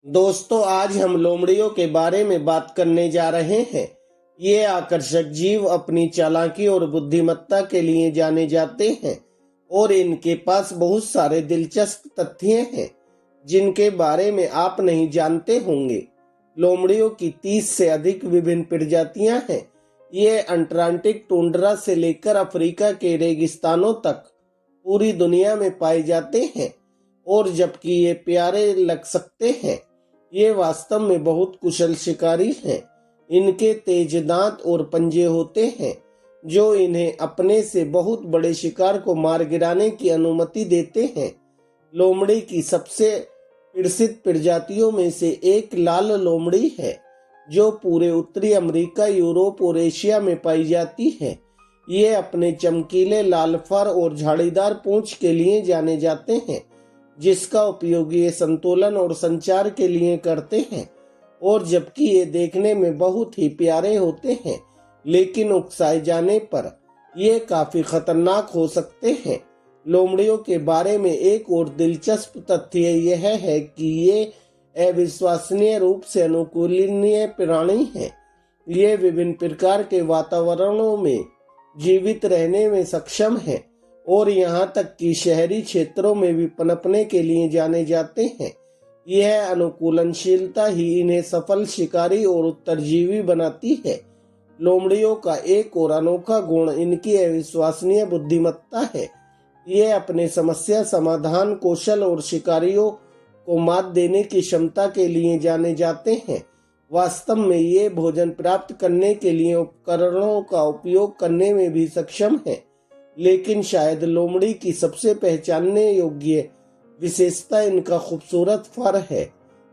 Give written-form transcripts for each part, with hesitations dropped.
दोस्तों, आज हम लोमड़ियों के बारे में बात करने जा रहे हैं। ये आकर्षक जीव अपनी चालाकी और बुद्धिमत्ता के लिए जाने जाते हैं और इनके पास बहुत सारे दिलचस्प तथ्य हैं जिनके बारे में आप नहीं जानते होंगे। लोमड़ियों की 30 से अधिक विभिन्न प्रजातियां हैं। ये अंटार्कटिक टुंड्रा से लेकर अफ्रीका के रेगिस्तानों तक पूरी दुनिया में पाए जाते हैं और जबकि ये प्यारे लग सकते हैं, ये वास्तव में बहुत कुशल शिकारी हैं। इनके तेज दांत और पंजे होते हैं जो इन्हें अपने से बहुत बड़े शिकार को मार गिराने की अनुमति देते हैं। लोमड़ी की सबसे प्रसिद्ध प्रजातियों में से एक लाल लोमड़ी है जो पूरे उत्तरी अमेरिका, यूरोप और एशिया में पाई जाती है। ये अपने चमकीले लाल फर और झाड़ीदार पूंछ के लिए जाने जाते हैं, जिसका उपयोग ये संतुलन और संचार के लिए करते हैं। और जबकि ये देखने में बहुत ही प्यारे होते हैं, लेकिन उकसाए जाने पर ये काफी खतरनाक हो सकते हैं। लोमड़ियों के बारे में एक और दिलचस्प तथ्य यह है कि ये अविश्वसनीय रूप से अनुकूलनीय प्राणी हैं। ये विभिन्न प्रकार के वातावरणों में जीवित रहने में सक्षम हैं और यहाँ तक कि शहरी क्षेत्रों में भी पनपने के लिए जाने जाते हैं। यह अनुकूलनशीलता ही इन्हें सफल शिकारी और उत्तरजीवी बनाती है। लोमड़ियों का एक और अनोखा गुण इनकी अविश्वसनीय बुद्धिमत्ता है। ये अपने समस्या समाधान कौशल और शिकारियों को मात देने की क्षमता के लिए जाने जाते हैं। वास्तव में ये भोजन प्राप्त करने के लिए उपकरणों का उपयोग करने में भी सक्षम है, लेकिन शायद लोमड़ी की सबसे पहचानने योग्य विशेषता इनका खूबसूरत फर है।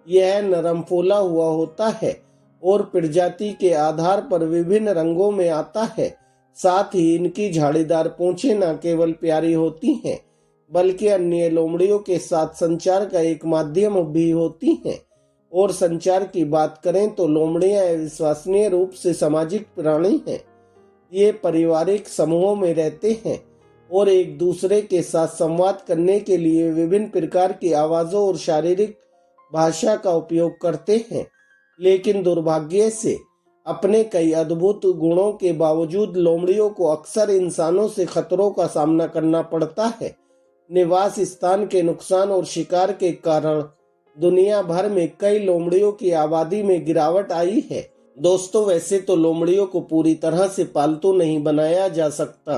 यह नरम फूला हुआ होता है और प्रजाति के आधार पर विभिन्न रंगों में आता है। साथ ही इनकी झाड़ीदार पूंछें न केवल प्यारी होती हैं, बल्कि अन्य लोमड़ियों के साथ संचार का एक माध्यम भी होती हैं। और संचार की बात करें तो लोमड़ियां अविश्वसनीय रूप से सामाजिक प्राणी हैं। ये पारिवारिक समूहों में रहते हैं और एक दूसरे के साथ संवाद करने के लिए विभिन्न प्रकार की आवाजों और शारीरिक भाषा का उपयोग करते हैं। लेकिन दुर्भाग्य से अपने कई अद्भुत गुणों के बावजूद लोमड़ियों को अक्सर इंसानों से खतरों का सामना करना पड़ता है। निवास स्थान के नुकसान और शिकार के कारण दुनिया भर में कई लोमड़ियों की आबादी में गिरावट आई है। दोस्तों, वैसे तो लोमड़ियों को पूरी तरह से पालतू नहीं बनाया जा सकता।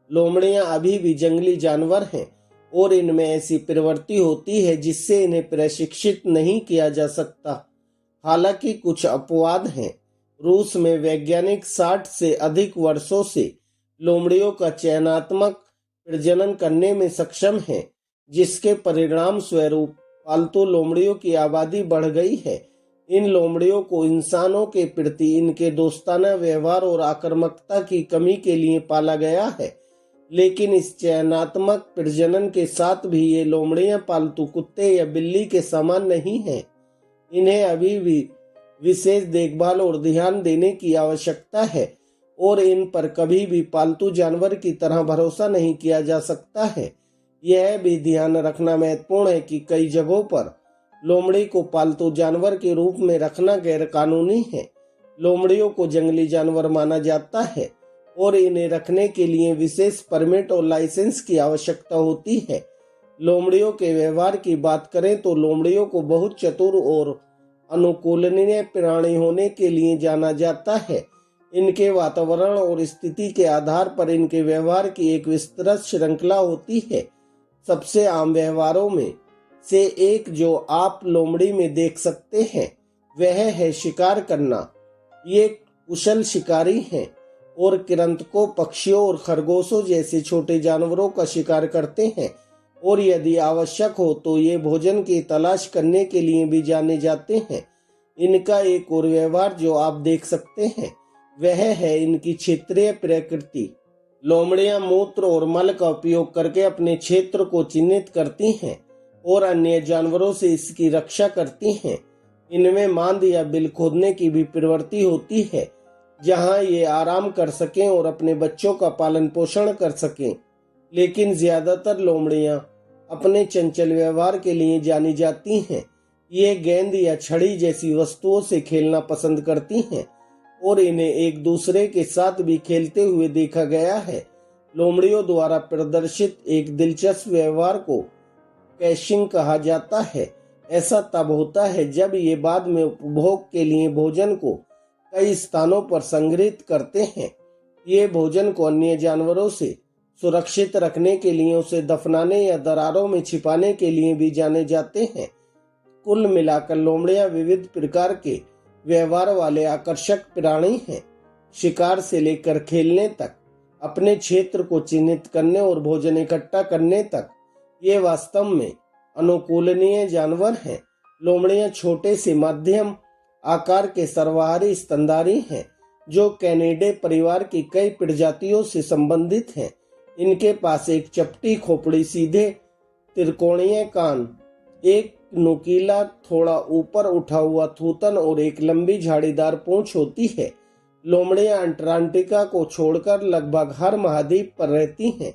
लोमड़ियां अभी भी जंगली जानवर हैं और इनमें ऐसी प्रवृत्ति होती है जिससे इन्हें प्रशिक्षित नहीं किया जा सकता। हालांकि कुछ अपवाद हैं। रूस में वैज्ञानिक 60 से अधिक वर्षों से लोमड़ियों का चयनात्मक प्रजनन करने में सक्षम हैं, जिसके परिणाम स्वरूप पालतू लोमड़ियों की आबादी बढ़ गई है। इन लोमड़ियों को इंसानों के प्रति इनके दोस्ताना व्यवहार और आक्रामकता की कमी के लिए पाला गया है, लेकिन इस चयनात्मक प्रजनन के साथ भी ये लोमड़ियां पालतू कुत्ते या बिल्ली के समान नहीं हैं। इन्हें अभी भी विशेष देखभाल और ध्यान देने की आवश्यकता है और इन पर कभी भी पालतू जानवर की तरह भरोसा नहीं किया जा सकता है। यह भी ध्यान रखना महत्वपूर्ण है कि कई जगहों पर लोमड़ी को पालतू जानवर के रूप में रखना गैर कानूनी है। लोमड़ियों को जंगली जानवर माना जाता है और इन्हें रखने के लिए विशेष परमिट और लाइसेंस की आवश्यकता होती है। लोमड़ियों के व्यवहार की बात करें तो लोमड़ियों को बहुत चतुर और अनुकूलनीय प्राणी होने के लिए जाना जाता है। इनके वातावरण और स्थिति के आधार पर इनके व्यवहार की एक विस्तृत श्रृंखला होती है। सबसे आम व्यवहारों में से एक जो आप लोमड़ी में देख सकते हैं वह है शिकार करना। ये कुशल शिकारी हैं और कृंतकों, पक्षियों और खरगोशों जैसे छोटे जानवरों का शिकार करते हैं और यदि आवश्यक हो तो ये भोजन की तलाश करने के लिए भी जाने जाते हैं। इनका एक और व्यवहार जो आप देख सकते हैं वह है इनकी क्षेत्रीय प्रकृति। लोमड़ियां मूत्र और मल का उपयोग करके अपने क्षेत्र को चिन्हित करती हैं और अन्य जानवरों से इसकी रक्षा करती हैं। इनमें मांद या बिल खोदने की भी प्रवृत्ति होती है, जहां ये आराम कर सकें और अपने बच्चों का पालन पोषण कर सकें। लेकिन ज्यादातर लोमड़ियां अपने चंचल व्यवहार के लिए जानी जाती हैं। ये गेंद या छड़ी जैसी वस्तुओं से खेलना पसंद करती हैं और इन्हें एक दूसरे के साथ भी खेलते हुए देखा गया है। लोमड़ियों द्वारा प्रदर्शित एक दिलचस्प व्यवहार को कैशिंग कहा जाता है। ऐसा तब होता है जब ये बाद में उपभोग के लिए भोजन को कई स्थानों पर संग्रहित करते हैं। ये भोजन को अन्य जानवरों से सुरक्षित रखने के लिए उसे दफनाने या दरारों में छिपाने के लिए भी जाने जाते हैं। कुल मिलाकर लोमड़ियां विविध प्रकार के व्यवहार वाले आकर्षक प्राणी हैं। शिकार से लेकर खेलने तक, अपने क्षेत्र को चिन्हित करने और भोजन इकट्ठा करने तक ये वास्तव में अनुकूलनीय जानवर हैं। लोमड़ियां छोटे से मध्यम आकार के सर्वाहारी स्तनधारी हैं जो कैनिडे परिवार की कई प्रजातियों से संबंधित हैं। इनके पास एक चपटी खोपड़ी, सीधे त्रिकोणीय कान, एक नुकीला थोड़ा ऊपर उठा हुआ थूथन और एक लंबी झाड़ीदार पूंछ होती है। लोमड़ियां अंटार्कटिका को छोड़कर लगभग हर महाद्वीप पर रहती हैं।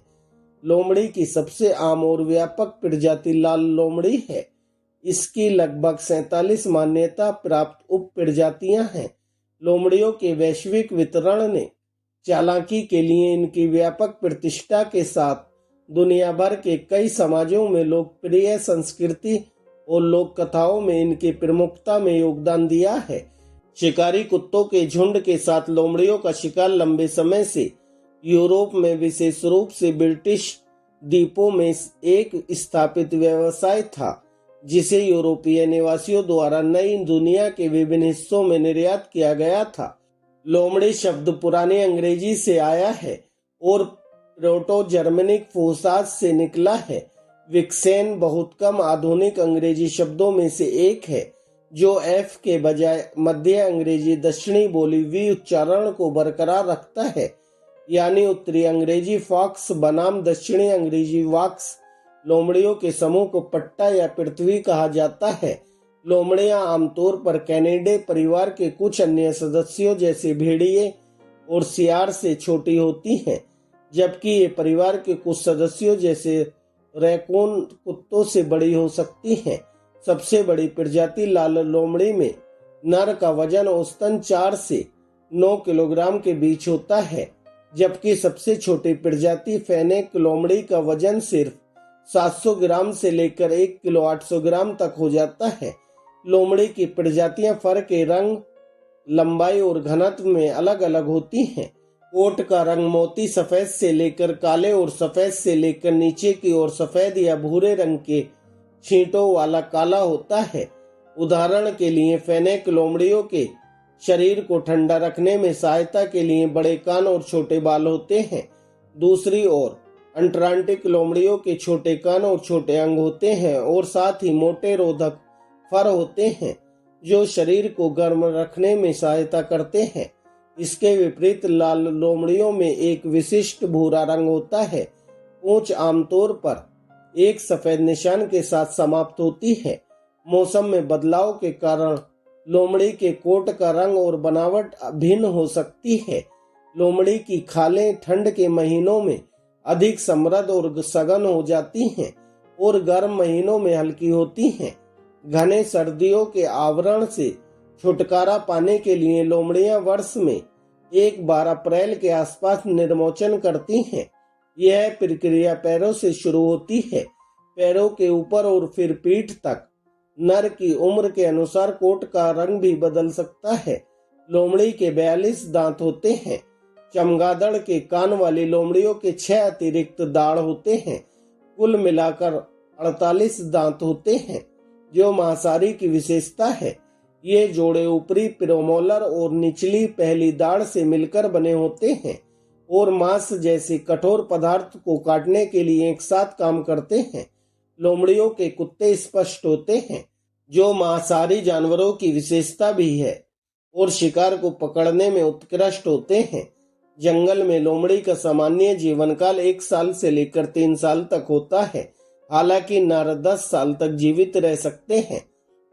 लोमड़ी की सबसे आम और व्यापक प्रजाति लाल लोमड़ी है। इसकी लगभग 47 मान्यता प्राप्त उप प्रजातियां हैं। लोमड़ियों के वैश्विक वितरण ने चालाकी के लिए इनकी व्यापक प्रतिष्ठा के साथ दुनिया भर के कई समाजों में लोकप्रिय संस्कृति और लोक कथाओं में इनकी प्रमुखता में योगदान दिया है। शिकारी कुत्तों के झुंड के साथ लोमड़ियों का शिकार लंबे समय से यूरोप में, विशेष रूप से ब्रिटिश द्वीपों में एक स्थापित व्यवसाय था, जिसे यूरोपीय निवासियों द्वारा नई दुनिया के विभिन्न हिस्सों में निर्यात किया गया था। लोमड़ी शब्द पुरानी अंग्रेजी से आया है और प्रोटो जर्मनिक फोसाज से निकला है। विक्सेन बहुत कम आधुनिक अंग्रेजी शब्दों में से एक है जो एफ के बजाय मध्य अंग्रेजी दक्षिणी बोली वी उच्चारण को बरकरार रखता है, यानी उत्तरी अंग्रेजी फॉक्स बनाम दक्षिणी अंग्रेजी वॉक्स। लोमड़ियों के समूह को पट्टा या पृथ्वी कहा जाता है। लोमड़ियां आमतौर पर कैनिडे परिवार के कुछ अन्य सदस्यों जैसे भेड़िए और सियार से छोटी होती हैं, जबकि ये परिवार के कुछ सदस्यों जैसे रैकून कुत्तों से बड़ी हो सकती हैं। सबसे बड़ी प्रजाति लाल लोमड़ी में नर का वजन औसतन 4 से 9 किलोग्राम के बीच होता है, जबकि सबसे छोटी प्रजाति फेनेक लोमड़ी का वजन सिर्फ 700 ग्राम से लेकर 1 किलो 800 ग्राम तक हो जाता है। लोमड़ी की प्रजातियां फर के रंग, लंबाई और घनत्व में अलग अलग होती हैं। कोट का रंग मोती सफेद से लेकर काले और सफेद से लेकर नीचे की ओर सफेद या भूरे रंग के छींटों वाला काला होता है। उदाहरण के लिए फेनेक लोमड़ियों के शरीर को ठंडा रखने में सहायता के लिए बड़े कान और छोटे बाल होते हैं। दूसरी ओर अंटार्कटिक लोमड़ियों के छोटे कान और छोटे अंग होते हैं और साथ ही मोटे रोधक फर होते हैं जो शरीर को गर्म रखने में सहायता करते हैं। इसके विपरीत लाल लोमड़ियों में एक विशिष्ट भूरा रंग होता है। पूंछ आमतौर पर एक सफेद निशान के साथ समाप्त होती है। मौसम में बदलाव के कारण लोमड़ी के कोट का रंग और बनावट भिन्न हो सकती है। लोमड़ी की खालें ठंड के महीनों में अधिक समृद्ध और सघन हो जाती हैं और गर्म महीनों में हल्की होती हैं। घने सर्दियों के आवरण से छुटकारा पाने के लिए लोमड़ियां वर्ष में एक बार अप्रैल के आसपास निर्मोचन करती हैं। यह प्रक्रिया पैरों से शुरू होती है, पैरों के ऊपर और फिर पीठ तक। नर की उम्र के अनुसार कोट का रंग भी बदल सकता है। लोमड़ी के 42 दांत होते हैं। चमगादड़ के कान वाली लोमड़ियों के 6 अतिरिक्त दाढ़ होते हैं। कुल मिलाकर 48 दांत होते हैं, जो मांसाहारी की विशेषता है। ये जोड़े ऊपरी प्रोमोलर और निचली पहली दाढ़ से मिलकर बने होते हैं और मांस जैसे कठोर पदार्थ को काटने के लिए एक साथ काम करते हैं। लोमड़ियों के कुत्ते स्पष्ट होते हैं, जो मांसाहारी जानवरों की विशेषता भी है और शिकार को पकड़ने में उत्कृष्ट होते हैं। जंगल में लोमड़ी का सामान्य जीवन काल 1 साल से लेकर 3 साल तक होता है। हालांकि नर 10 साल तक जीवित रह सकते हैं।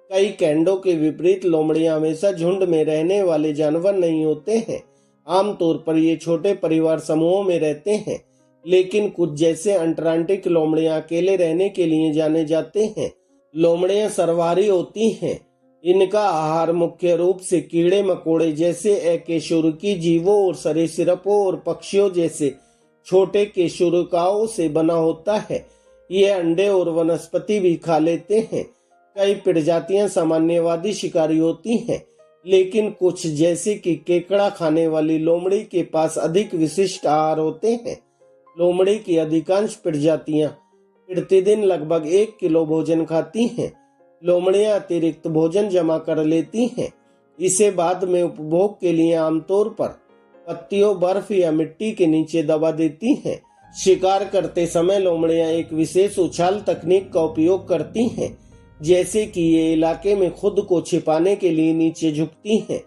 कई कैंडों के विपरीत लोमड़ियां हमेशा झुंड में रहने वाले जानवर नहीं होते हैं। आमतौर पर ये छोटे परिवार समूहों में रहते हैं, लेकिन कुछ जैसे अंटार्कटिक लोमड़ियां अकेले रहने के लिए जाने जाते हैं। लोमड़ियां सर्वहारी होती हैं। इनका आहार मुख्य रूप से कीड़े मकोड़े जैसे अकशेरुकी जीवों और सरीसृपों और पक्षियों जैसे छोटे केशुरुकाओं से बना होता है। ये अंडे और वनस्पति भी खा लेते हैं। कई प्रजातियां सामान्यवादी शिकारी होती हैं, लेकिन कुछ जैसे कि केकड़ा खाने वाली लोमड़ी के पास अधिक विशिष्ट आहार होते हैं। लोमड़ी की अधिकांश प्रजातियां प्रतिदिन लगभग 1 किलो भोजन खाती हैं। लोमड़ियां अतिरिक्त भोजन जमा कर लेती हैं। इसे बाद में उपभोग के लिए आमतौर पर पत्तियों, बर्फ या मिट्टी के नीचे दबा देती हैं। शिकार करते समय लोमड़ियां एक विशेष उछाल तकनीक का उपयोग करती हैं, जैसे कि ये इलाके में खुद को छिपाने के लिए नीचे झुकती हैं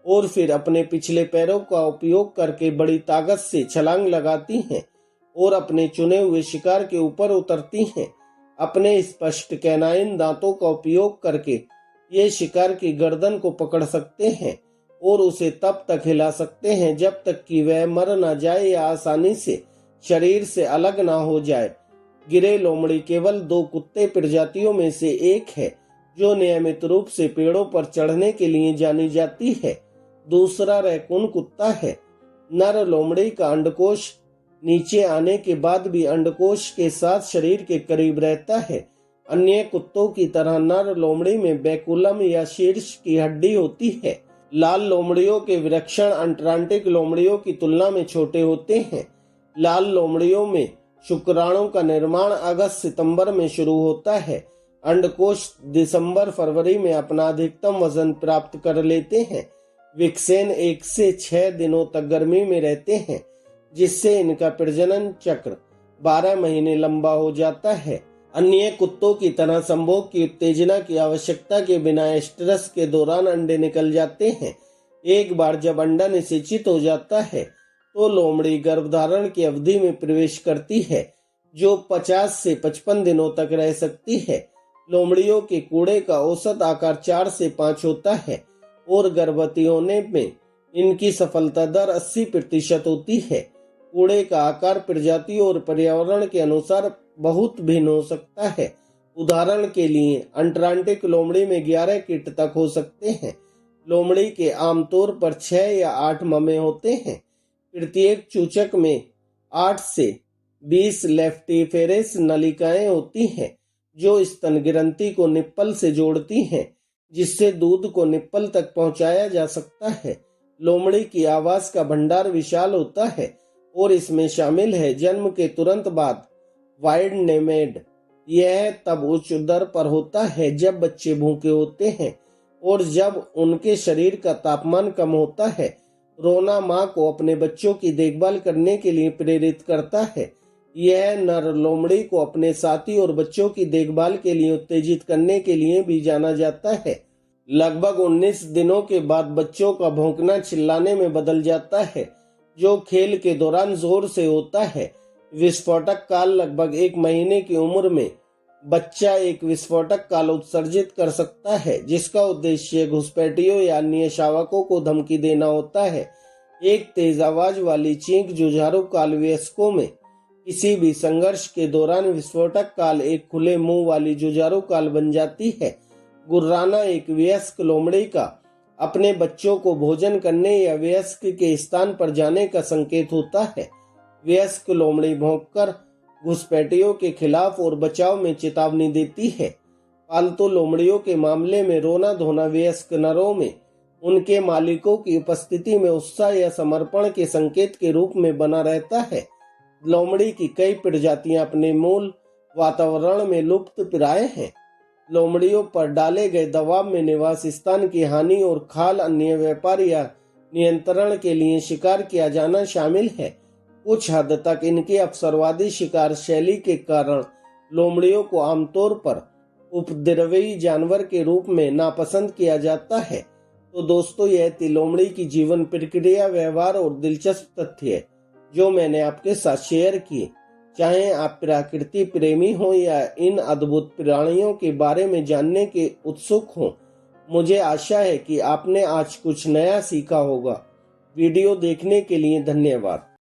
और फिर अपने पिछले पैरों का उपयोग करके बड़ी ताकत से छलांग लगाती हैं और अपने चुने हुए शिकार के ऊपर उतरती हैं। अपने स्पष्ट कैनाइन दांतों का उपयोग करके ये शिकार की गर्दन को पकड़ सकते हैं और उसे तब तक हिला सकते हैं जब तक कि वह मर न जाए या आसानी से शरीर से अलग ना हो जाए। गिरे लोमड़ी केवल 2 कुत्ते प्रजातियों में से एक है जो नियमित रूप से पेड़ों पर चढ़ने के लिए जानी जाती है। दूसरा रैकून कुत्ता है। नर लोमड़ी का अंडकोश नीचे आने के बाद भी अंडकोश के साथ शरीर के करीब रहता है। अन्य कुत्तों की तरह नर लोमड़ी में बैकुलम या शीर्ष की हड्डी होती है। लाल लोमड़ियों के वृक्षण अटलांटिक लोमड़ियों की तुलना में छोटे होते हैं। लाल लोमड़ियों में शुक्राणु का निर्माण अगस्त-सितंबर में शुरू होता है। अंडकोश दिसंबर-फरवरी में अपना अधिकतम वजन प्राप्त कर लेते हैं। विक्सेन 1 से 6 दिनों तक गर्मी में रहते हैं, जिससे इनका प्रजनन चक्र 12 महीने लंबा हो जाता है। अन्य कुत्तों की तरह संभोग की उत्तेजना की आवश्यकता के बिना एस्ट्रस के दौरान अंडे निकल जाते हैं। एक बार जब अंडा निषेचित हो जाता है तो लोमड़ी गर्भधारण की अवधि में प्रवेश करती है, जो 50 से 55 दिनों तक रह सकती है। लोमड़ियों के कूड़े का औसत आकार 4 से 5 होता है और गर्भवती होने में इनकी सफलता दर 80% होती है। कूड़े का आकार प्रजाति और पर्यावरण के अनुसार बहुत भिन्न हो सकता है। उदाहरण के लिए अटलांटिक लोमड़ी में 11 कीट तक हो सकते हैं। लोमड़ी के आमतौर पर 6 या 8 ममे होते हैं। प्रत्येक चूचक में 8 से 20 लेफ्टिफेरस नलिकाएं होती हैं, जो स्तन ग्रंथि को निप्पल से जोड़ती हैं, जिससे दूध को निप्पल तक पहुंचाया जा सकता है। लोमड़ी की आवास का भंडार विशाल होता है और इसमें शामिल है जन्म के तुरंत बाद वाइड नेमेड। यह तब उच्च दर पर होता है जब बच्चे भूखे होते हैं और जब उनके शरीर का तापमान कम होता है। रोना माँ को अपने बच्चों की देखभाल करने के लिए प्रेरित करता है। यह नर लोमड़ी को अपने साथी और बच्चों की देखभाल के लिए उत्तेजित करने के लिए भी जाना जाता है। लगभग 19 दिनों के बाद बच्चों का भौंकना चिल्लाने में बदल जाता है, जो खेल के दौरान जोर से होता है। विस्फोटक काल लगभग 1 महीने की उम्र में बच्चा एक विस्फोटक काल उत्सर्जित कर सकता है, जिसका उद्देश्य घुसपैठियों या अन्य शावकों को धमकी देना होता है। एक तेज आवाज वाली चीख जुझारू काल वयस्कों में किसी भी संघर्ष के दौरान विस्फोटक काल एक खुले मुंह वाली जुझारू काल बन जाती है। गुर्राना एक वयस्क लोमड़ी का अपने बच्चों को भोजन करने या वयस्क के स्थान पर जाने का संकेत होता है। वयस्क लोमड़ी भौंककर घुसपैठियों के खिलाफ और बचाव में चेतावनी देती है। पालतू लोमड़ियों के मामले में रोना धोना वयस्क नरों में उनके मालिकों की उपस्थिति में उत्साह या समर्पण के संकेत के रूप में बना रहता है। लोमड़ी की कई प्रजातियां अपने मूल वातावरण में लुप्त प्राय हैं। लोमड़ियों पर डाले गए दबाव में निवास स्थान की हानि और खाल अन्य व्यापार या नियंत्रण के लिए शिकार किया जाना शामिल है। कुछ हद तक इनकी अवसरवादी शिकार शैली के कारण लोमड़ियों को आमतौर पर उपद्रवी जानवर के रूप में नापसंद किया जाता है। तो दोस्तों, यह थी लोमड़ी की जीवन प्रक्रिया, व्यवहार और दिलचस्प तथ्य जो मैंने आपके साथ शेयर किए। चाहे आप प्रकृति प्रेमी हो या इन अद्भुत प्राणियों के बारे में जानने के उत्सुक हो, मुझे आशा है कि आपने आज कुछ नया सीखा होगा। वीडियो देखने के लिए धन्यवाद।